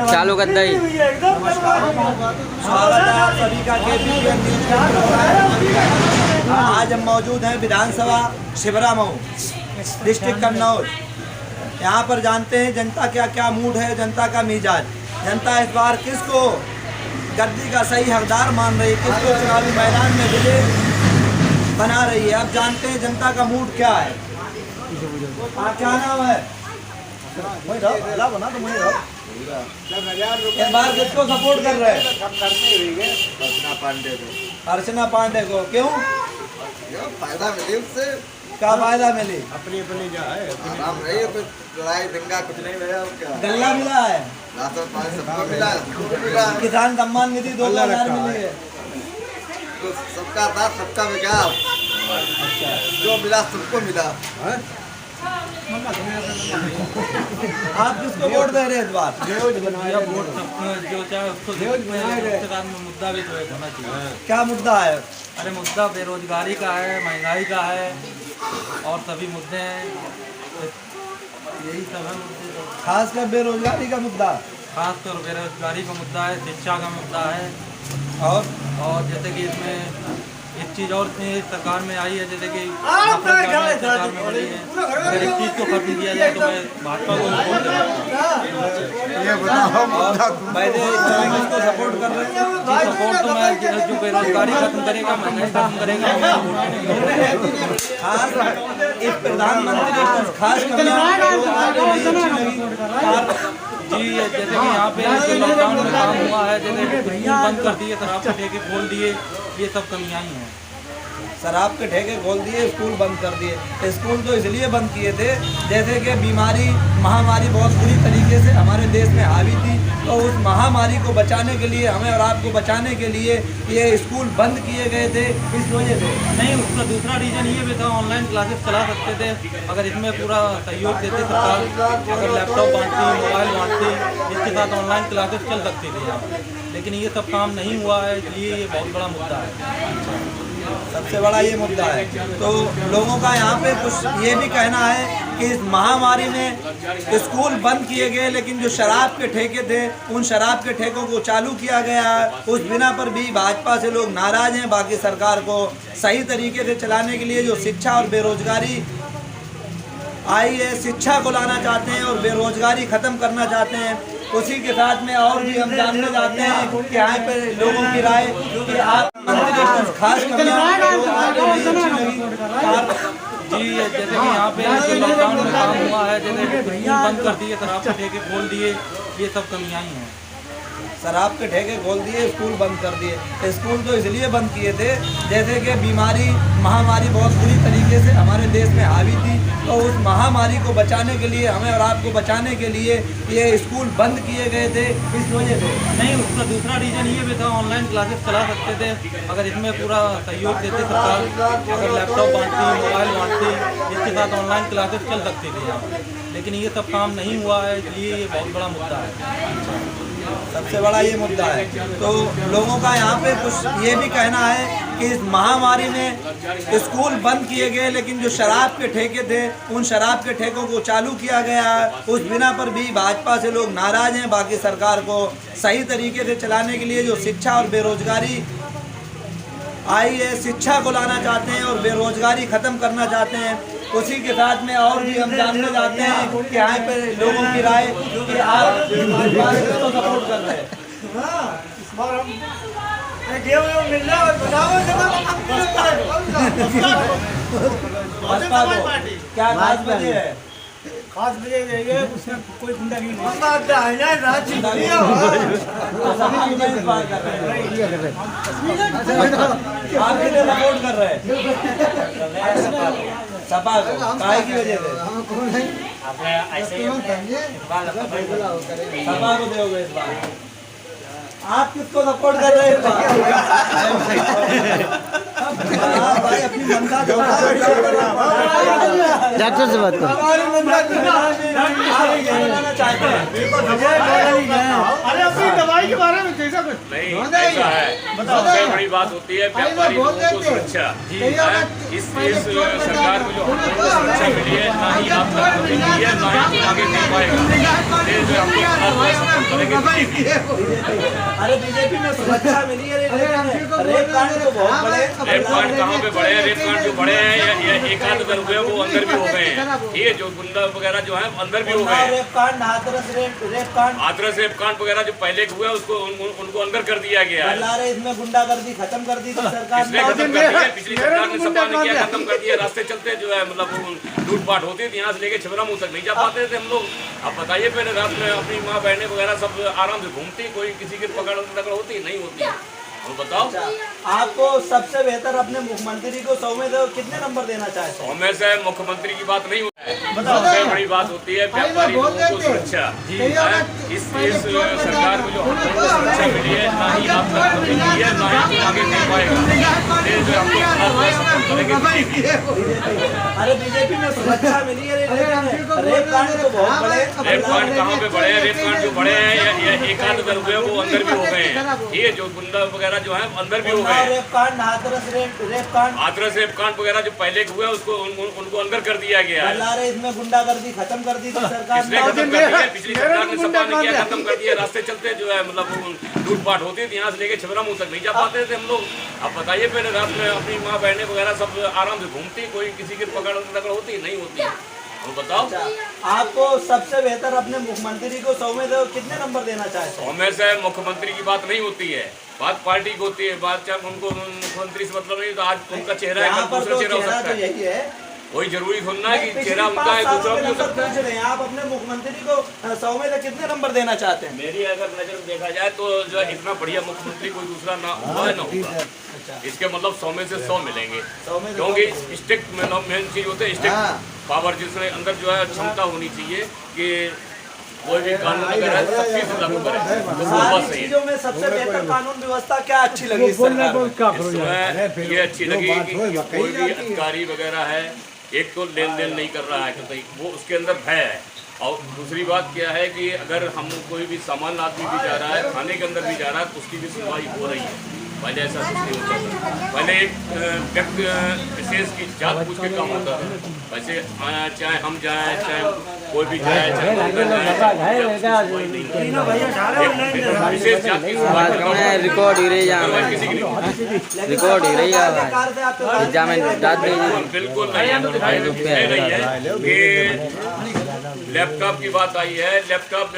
चालू कर दई। स्वागत है आप सभी का केपीपीएन न्यूज के। आज हम मौजूद हैं विधानसभा छिबरामऊ डिस्ट्रिक्ट कन्नौज। यहाँ पर जानते हैं जनता क्या क्या मूड है, जनता का मिजाज। जनता इस बार किसको गद्दी का सही हकदार मान रही है, किसको चुनावी मैदान में विजय बना रही है। अब जानते हैं जनता का मूड क्या है। क्या नाम है? इस बार किसको सपोर्ट कर रहे हैं? अर्चना पांडे को। क्यों? फायदा मिले उससे। क्या फायदा मिली? अपनी जो है आराम रही, लड़ाई दंगा कुछ नहीं मिला। क्या गल्ला मिला है? राशन पानी सबको मिला। किसान सम्मान निधि 2000 मिली है। तो सबका साथ सबका विकास। अच्छा, जो मिला सबको मिला। आप किसको वोट दे रहे हैं इस बार? वोट जो चाहे उसको मुद्दा भी तो होना चाहिए। क्या मुद्दा है? अरे मुद्दा बेरोजगारी का है, महंगाई का है और सभी मुद्दे हैं। यही सब है मुद्दे। खासकर बेरोजगारी का मुद्दा, खासकर बेरोजगारी का मुद्दा है, शिक्षा का मुद्दा है। और जैसे कि इसमें एक चीज़ और सरकार में आई है, जैसे कि सरकार में बड़ी है, अगर एक चीज़ को खत्म किया जाए तो मैं भाजपा को वोट किसको सपोर्ट कर रहे हैं? सपोर्ट तो मैं जो बेरोजगारी खत्म करेगा, महंगाई खत्म करेगा, खास इस प्रधानमंत्री कुछ खास जी। जैसे कि यहाँ पे जो लॉकडाउन में काम हुआ है, जैसे स्कूल बंद कर दिए, शराब के ठेके खोल दिए, ये सब कमियाँ ही हैं। शराब के ठेके खोल दिए, स्कूल बंद कर दिए। स्कूल तो इसलिए बंद किए थे जैसे कि बीमारी, महामारी बहुत बुरी तरीके से हमारे देश में हावी थी, तो उस महामारी को बचाने के लिए, हमें और आपको बचाने के लिए ये स्कूल बंद किए गए थे। इस वजह से नहीं, उसका दूसरा रीज़न ये भी था, ऑनलाइन क्लासेस चला सकते थे अगर इसमें पूरा सहयोग देते सरकार। अगर लैपटॉप बांटती, मोबाइल बांटती, इसके साथ ऑनलाइन क्लासेस चल सकती थी यहाँ। लेकिन ये सब काम नहीं हुआ है, इसलिए ये बहुत बड़ा मुद्दा है। सबसे बड़ा ये मुद्दा है। तो लोगों का यहाँ पे कुछ ये भी कहना है कि इस महामारी में स्कूल बंद किए गए, लेकिन जो शराब के ठेके थे, उन शराब के ठेकों को चालू किया गया है। उस बिना पर भी भाजपा से लोग नाराज हैं। बाकी सरकार को सही तरीके से चलाने के लिए जो शिक्षा और बेरोजगारी आई है, शिक्षा को लाना चाहते हैं और बेरोजगारी खत्म करना चाहते हैं। उसी के साथ में और भी हम जानने जाते हैं कि यहाँ पे लोगों की राय कि आप कुछ खास जी। जैसे कि यहाँ पे जो लॉकडाउन में काम हुआ है, जैसे स्कूल बंद कर दिए, शराब के ठेके खोल दिए, ये सब कमियाँ ही हैं। शराब के ठेके खोल दिए, स्कूल बंद कर दिए। स्कूल तो इसलिए बंद किए थे जैसे कि बीमारी, महामारी बहुत बुरी तरीके से हमारे देश में हावी थी, तो उस महामारी को बचाने के लिए, हमें और आपको बचाने के लिए ये स्कूल बंद किए गए थे। इस वजह से नहीं, उसका दूसरा रीज़न ये भी था, ऑनलाइन क्लासेस चला सकते थे अगर इसमें पूरा सहयोग देते सरकार। अगर लैपटॉप बांटती, मोबाइल बांटती, इसके साथ ऑनलाइन क्लासेस चल सकती थी यहाँ। लेकिन ये सब काम नहीं हुआ है, इसलिए ये बहुत बड़ा मुद्दा है। सबसे बड़ा ये मुद्दा है। तो लोगों का यहाँ पे कुछ ये भी कहना है कि इस महामारी में स्कूल बंद किए गए, लेकिन जो शराब के ठेके थे, उन शराब के ठेकों को चालू किया गया है। उस बिना पर भी भाजपा से लोग नाराज हैं। बाकी सरकार को सही तरीके से चलाने के लिए जो शिक्षा और बेरोजगारी आई है, शिक्षा को लाना चाहते हैं और बेरोजगारी ख़त्म करना चाहते हैं। उसी के साथ में और भी हम जानना चाहते हैं कि यहाँ पे लोगों की राय कि आप इस बार किसको सपोर्ट कर रहे हैं। क्या खास वजह है? खास वजह यही है उसमें कोई गुंडा नहीं है। आप किसे सपोर्ट कर रहे हैं? सपा को काहे की वजह से? सपा को दोगे इस बार? आप किसको सपोर्ट कर रहे हैं? भाई अपनी मनसा डॉक्टर से बात करो। चाहते हैं अरे अपनी दवाई के बारे में कैसा कुछ नहीं ऐसा है। सबसे बड़ी बात होती है व्यापारी लोगों को सुरक्षा। इस सरकार को जो हमको सुरक्षा मिली है ना ही आप तक मिली है ना ही आगे दे पाएगा। अरे बीजेपी में सुरक्षा मिली है लेकिन रेप कांड तो बहुत बड़े। रेप कांड कहाँ पे बड़े हैं? रेप कांड जो बड़े हैं ये एक आध अगर हुए वो अंदर भी हो गए हैं। ये जो गुंडा वगैरह जो है अंदर भी हो गए हैं। रेप कांड, हाथरस रेप कांड वगैरह जो पहले हुआ उसको उनको अंदर कर दिया गया है। इसमें गुंडागर्दी खत्म कर दी थी सरकार इसने खत्म कर दिया। पिछली सरकार ने सपा ने क्या खत्म कर दिया। रास्ते चलते जो है मतलब लूटपाट होती थी, यहाँ से लेके छिबरा मुँह तक नहीं जा पाते थे हम लोग। अब बताइए पहले रात में अपनी माँ बहनें वगैरह सब आराम से घूमती, कोई किसी की पकड़ होती नहीं होती। तो बताओ आपको सबसे बेहतर अपने मुख्यमंत्री को 100 में से कितने नंबर देना चाहते हैं? 100 में से मुख्यमंत्री की बात नहीं होती है। सबसे बड़ी बात होती है व्यापारी लोगों को सुरक्षा। इस सरकार को जो हमको सुरक्षा मिली है ना ही आप तक मिली है ना ही आगे दे पाएगा। अरे बीजेपी में सुरक्षा मिली है लेकिन रेप कांड तो बहुत बड़े। रेप कांड कहाँ पे बड़े हैं? रेप कांड जो बड़े हैं ये एक आध अगर हुए वो अंदर भी हो गए हैं। ये जो गुंडा वगैरह जो है अंदर भी हो गए हैं। रेप कांड, हाथरस रेप कांड वगैरह जो पहले हुआ उसको उनको अंदर कर दिया गया है। इसमें गुंडागर्दी खत्म कर दी थी सरकार इसने खत्म कर दिया। पिछली सरकार ने सपा ने क्या खत्म कर दिया। रास्ते चलते जो है मतलब लूटपाट होती थी, यहाँ से लेके छिबरा मुँह तक नहीं जा पाते थे हम लोग। अब बताइए पहले रात में अपनी माँ बहनें वगैरह सब आराम से घूमती, कोई किसी की पकड़ होती नहीं होती। तो बताओ आपको सबसे बेहतर अपने मुख्यमंत्री को 100 में से कितने नंबर देना चाहते हैं? 100 में से मुख्यमंत्री की बात नहीं होती है, बात पार्टी की होती है। बात चाहे उनको मुख्यमंत्री से मतलब नहीं, तो आज उनका चेहरा है, दूसरा चेहरा हो सकता है। यही है, कोई जरूरी थोड़ा है कि चेहरा उनका है दूसरा हो सकता है। आप अपने मुख्यमंत्री को 100 में से कितने नंबर देना चाहते हैं? मेरी अगर नजर में देखा जाए तो जो है इतना बढ़िया मुख्यमंत्री कोई दूसरा ना हुआ है ना होगा। इसके मतलब 100 में से 100 मिलेंगे, क्योंकि स्ट्रिक्ट मेन चीज होते हैं स्ट्रिक्ट पावर, जिसमें अंदर जो है क्षमता होनी चाहिए कि कोई भी कानून अगर है सख्ती से लागू करे। तो वो बस सही है। में सबसे बेहतर कानून व्यवस्था क्या अच्छी लगी इस सरकार में? ये अच्छी लगी कि कोई भी अधिकारी वगैरह है, एक तो लेन देन नहीं कर रहा है कहीं, वो उसके अंदर भय है। और दूसरी बात क्या है कि अगर हम कोई भी सामान्य आदमी भी जा रहा है, थाने के अंदर भी जा रहा है, तो उसकी भी सुनवाई हो रही है। पहले ऐसा कुछ नहीं होता था। पहले एक व्यक्ति विशेष की जात पूछ के काम होता था। वैसे चाहे हम जाएं, चाहे कोई भी जाए, चाहे विशेष जात की रिकॉर्ड ही रही किसी की नहीं, रिकॉर्ड ही रही है। जामिन डाल दीजिए। बिल्कुल नहीं है कि लैपटॉप की बात आई है। लैपटॉप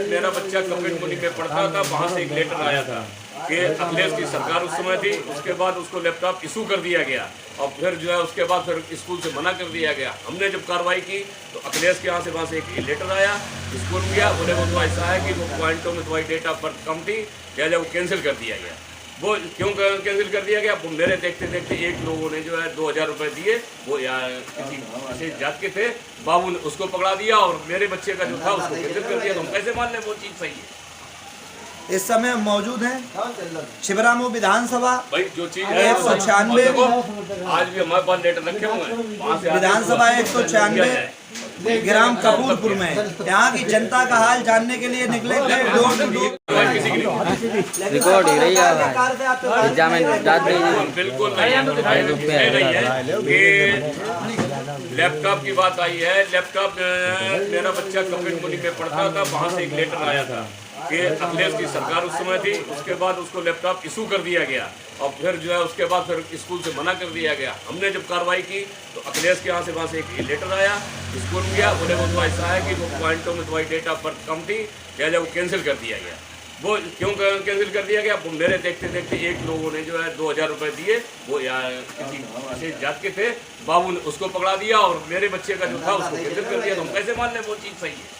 मेरा बच्चा कमेंट मुनि पे पढ़ता था, वहाँ से एक लेटर आया था कि अखिलेश की सरकार उस समय थी, उसके बाद उसको लैपटॉप इशू कर दिया गया और फिर जो है उसके बाद फिर स्कूल से मना कर दिया गया। हमने जब कार्रवाई की तो अखिलेश के यहाँ से वहाँ से एक लेटर आया, स्कूल गया, बोले वो तो ऐसा है कि वो पॉइंटों में तुम्हारी डेट ऑफ बर्थ कम थी, लिहाजा वो कैंसिल कर दिया गया। वो क्यों कैंसिल कर दिया गया? वो मेरे देखते देखते एक लोगों ने जो है 2000 रुपये दिए, वो किसी विशेष जात के थे, बाबू ने उसको पकड़ा दिया और मेरे बच्चे का जो था उसको कैंसिल कर दिया। तो हम कैसे मान लें वो चीज़ सही है? इस समय हम मौजूद हैं छिबरामऊ विधानसभा, भाई जो चीज 196 आज भी हमारे पास लेटर रखे हुए हैं। विधानसभा 196 ग्राम कपूरपुर में। यहाँ की जनता का हाल जानने के लिए निकले थे डोर टू डोर। रिकॉर्ड ही रही है। जामिन डाल दीजिए। बिल्कुल नहीं है कि लैपटॉप की बात आई है। लैपटॉप मेरा बच्चा कमेंट मुनि पे पढ़ता था, वहाँ से एक लेटर आया था कि अखिलेश की सरकार उस समय थी, उसके बाद उसको लैपटॉप इशू कर दिया गया और फिर जो है उसके बाद फिर स्कूल से मना कर दिया गया। हमने जब कार्रवाई की तो अखिलेश के वहाँ से एक लेटर आया, स्कूल गया, बोले वो तो ऐसा है कि वो पॉइंटों में तुम्हारी डेट ऑफ बर्थ कम थी, लिहाजा वो कैंसिल कर दिया गया। वो क्यों कैंसिल कर दिया गया? वो मेरे देखते देखते एक लोगों ने जो है 2000 रुपये दिए, वो किसी विशेष जात के थे, बाबू ने उसको पकड़ा दिया और मेरे बच्चे का जो था उसको कैंसिल कर दिया। तो हम कैसे मान लें वो चीज़ सही है?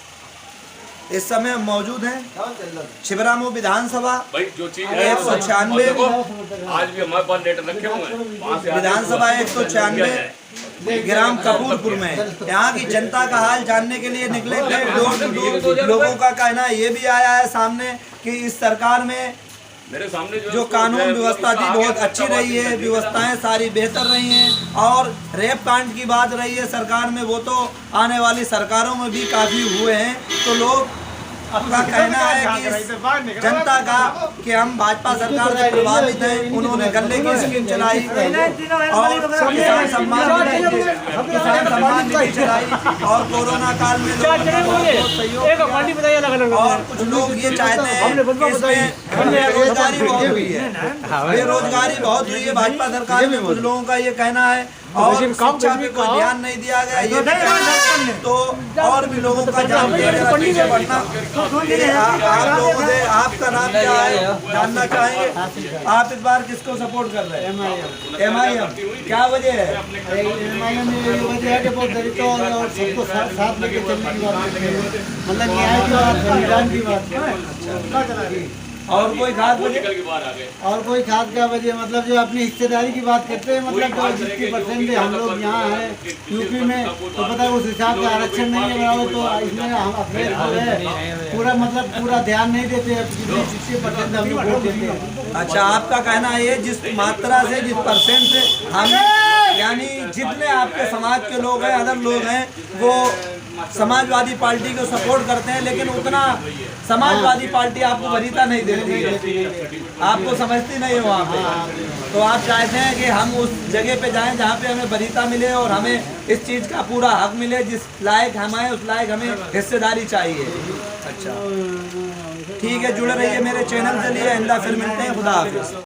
इस समय हम मौजूद हैं छिबरामऊ विधानसभा भाई जो चीज़ है 196 आज भी हमारे पास लेटर रखे हुए हैं, वहाँ से विधानसभा 196 ग्राम कपूरपुर में यहाँ की जनता का हाल जानने के लिए निकले थे। डोर टू डोर लोगों का कहना ये भी आया है सामने कि इस सरकार में मेरे सामने जो कानून व्यवस्था थी बहुत अच्छी रही है, व्यवस्थाएं सारी बेहतर रही हैं और रेप कांड की बात रही है सरकार में, वो तो आने वाली सरकारों में भी काफ़ी हुए हैं। तो लोग का कहना है कि इस जनता का कि हम भाजपा सरकार से प्रभावित हैं, उन्होंने गले की स्कीम चलाई और किसान सम्मान निधि चलाई और कोरोना काल में और कुछ लोग ये चाहते हैं कि इसमें बेरोजगारी बहुत हुई है, बेरोजगारी बहुत हुई है भाजपा सरकार में, कुछ लोगों का ये कहना है और शिक्षा पे कोई ध्यान नहीं दिया गया ये भी कहना है। तो और भी लोगों का पीछे बढ़ना। आप लोगों से आपका नाम क्या है जानना चाहेंगे? आप इस बार किसको सपोर्ट कर रहे हैं? MIM। क्या वजह है? MIM में ये वजह है कि बहुत दलितों और सबको साथ लेके चलने की बात है, मतलब न्याय की बात, संविधान की बात है। और कोई खास वजह? और कोई खास क्या वजह, मतलब जो अपनी हिस्सेदारी की बात करते हैं, मतलब जो जितनी परसेंट हम लोग यहाँ हैं यूपी में, तो पता है उस हिसाब से आरक्षण नहीं है बराबर, तो इसमें हम अखिलेश जो है पूरा मतलब पूरा ध्यान नहीं देते, 60% हम लोग वोट देते हैं। अच्छा, आपका कहना है जिस मात्रा से जिस परसेंट से हम यानी जितने आपके समाज के लोग हैं, अदर लोग हैं, वो समाजवादी पार्टी को सपोर्ट करते हैं, लेकिन उतना समाजवादी पार्टी आपको वरीयता नहीं देती है, आपको समझती नहीं है वहाँ पे। तो आप चाहते हैं कि हम उस जगह पे जाएं जहाँ पे हमें वरीयता मिले और हमें इस चीज़ का पूरा हक मिले, जिस लायक हम हैं उस लायक हमें हिस्सेदारी चाहिए। अच्छा, ठीक है, जुड़े रहिए मेरे चैनल से लिए। आइंदा फिर मिलते हैं। खुदा हाफिज़।